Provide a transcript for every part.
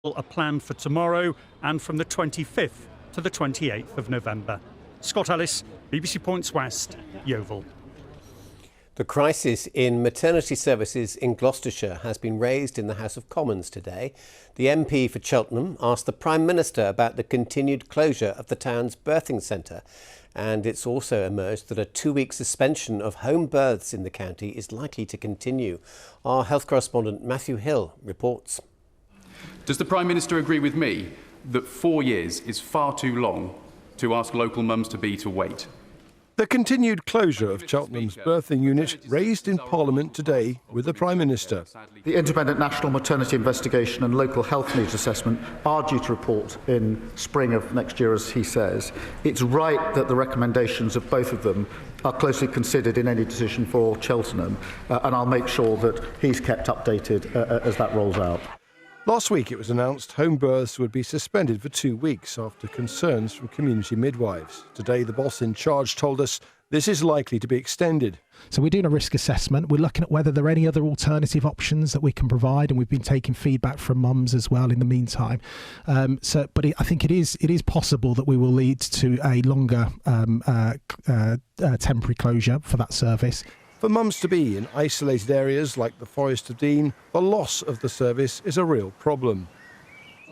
are planned for tomorrow and from the 25th to the 28th of November. Scott Ellis, BBC Points West, Yeovil. The crisis in maternity services in Gloucestershire has been raised in the House of Commons today. The MP for Cheltenham asked the Prime Minister about the continued closure of the town's birthing centre. And it's also emerged that a 2-week suspension of home births in the county is likely to continue. Our health correspondent Matthew Hill reports. Does the Prime Minister agree with me that 4 years is far too long to ask local mums-to-be to wait? The continued closure of Cheltenham's birthing unit raised in Parliament today with the Prime Minister. The Independent National Maternity Investigation and Local Health Needs Assessment are due to report in spring of next year, as he says. It's right that the recommendations of both of them are closely considered in any decision for Cheltenham, and I'll make sure that he's kept updated as that rolls out. Last week it was announced home births would be suspended for 2 weeks after concerns from community midwives. Today the boss in charge told us this is likely to be extended. So we're doing a risk assessment. We're looking at whether there are any other alternative options that we can provide, and we've been taking feedback from mums as well in the meantime. But I think it is possible that we will lead to a longer temporary closure for that service. For mums-to-be in isolated areas like the Forest of Dean, the loss of the service is a real problem.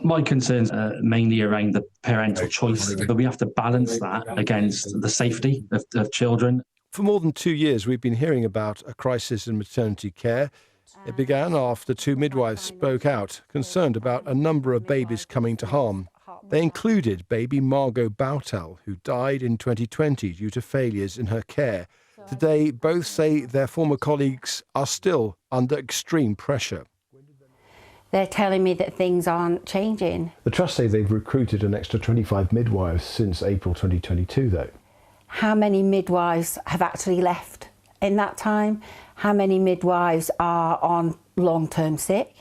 My concerns are mainly around the parental choice, but we have to balance that against the safety of children. For more than 2 years, we've been hearing about a crisis in maternity care. It began after 2 midwives spoke out, concerned about a number of babies coming to harm. They included baby Margot Boutel, who died in 2020 due to failures in her care. Today, both say their former colleagues are still under extreme pressure. They're telling me that things aren't changing. The Trust say they've recruited an extra 25 midwives since April 2022, though. How many midwives have actually left in that time? How many midwives are on long-term sick?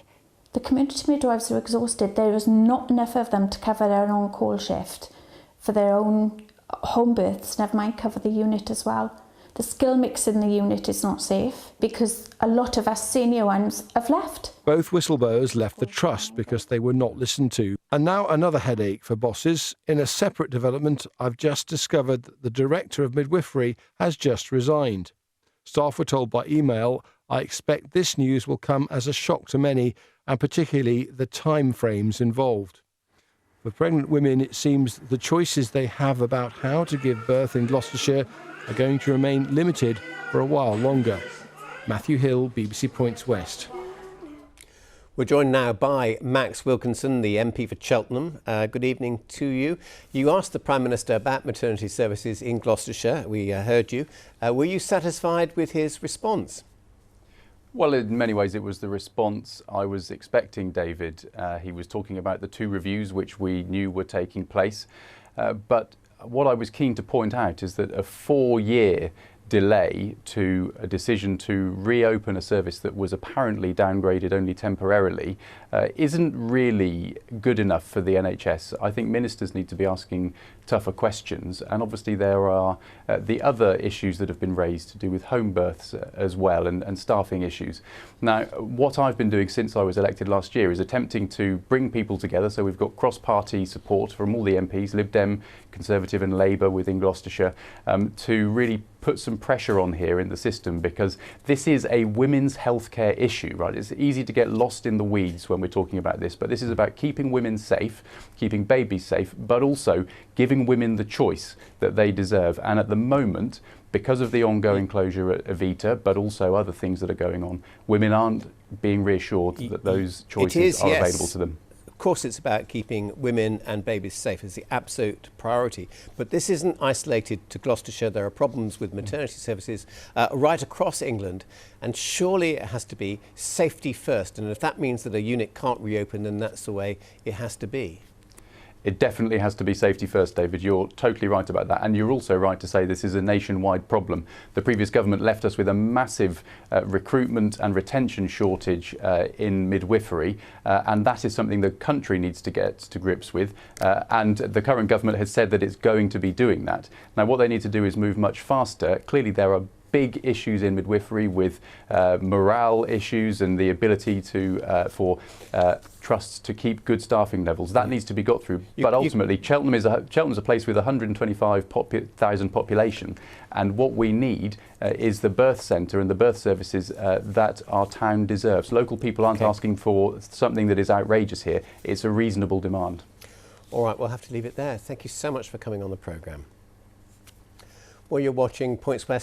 The community midwives are exhausted. There is not enough of them to cover their on-call shift for their own home births, never mind cover the unit as well. The skill mix in the unit is not safe because a lot of us senior ones have left. Both whistleblowers left the Trust because they were not listened to. And now another headache for bosses. In a separate development, I've just discovered that the Director of Midwifery has just resigned. Staff were told by email, I expect this news will come as a shock to many, and particularly the time frames involved. For pregnant women, it seems the choices they have about how to give birth in Gloucestershire are going to remain limited for a while longer. Matthew Hill, BBC Points West. We're joined now by Max Wilkinson, the MP for Cheltenham. Good evening to you. You asked the Prime Minister about maternity services in Gloucestershire. We heard you. Were you satisfied with his response? Well, in many ways it was the response I was expecting, David. He was talking about the 2 reviews which we knew were taking place. But what I was keen to point out is that a 4-year delay to a decision to reopen a service that was apparently downgraded only temporarily isn't really good enough for the NHS. I think ministers need to be asking tougher questions, and obviously there are the other issues that have been raised to do with home births as well, and staffing issues. Now, what I've been doing since I was elected last year is attempting to bring people together, so we've got cross-party support from all the MPs, Lib Dem, Conservative and Labour within Gloucestershire, to really put some pressure on here in the system, because this is a women's healthcare issue, right? It's easy to get lost in the weeds when we're talking about this, but this is about keeping women safe, keeping babies safe, but also giving women the choice that they deserve. And at the moment, because of the ongoing closure at Evita, but also other things that are going on, women aren't being reassured that those choices are available to them. Of course, it's about keeping women and babies safe as the absolute priority. But this isn't isolated to Gloucestershire. There are problems with maternity services right across England. And surely it has to be safety first. And if that means that a unit can't reopen, then that's the way it has to be. It definitely has to be safety first, David. You're totally right about that. And you're also right to say this is a nationwide problem. The previous government left us with a massive recruitment and retention shortage in midwifery. And that is something the country needs to get to grips with. And the current government has said that it's going to be doing that. Now, what they need to do is move much faster. Clearly, there are big issues in midwifery with morale issues and the ability to for trusts to keep good staffing levels. That needs to be got through. But ultimately, Cheltenham's a place with 125,000 population, and what we need is the birth centre and the birth services that our town deserves. Local people aren't asking for something that is outrageous here. It's a reasonable demand. All right, we'll have to leave it there. Thank you so much for coming on the programme. Well, you're watching Points West.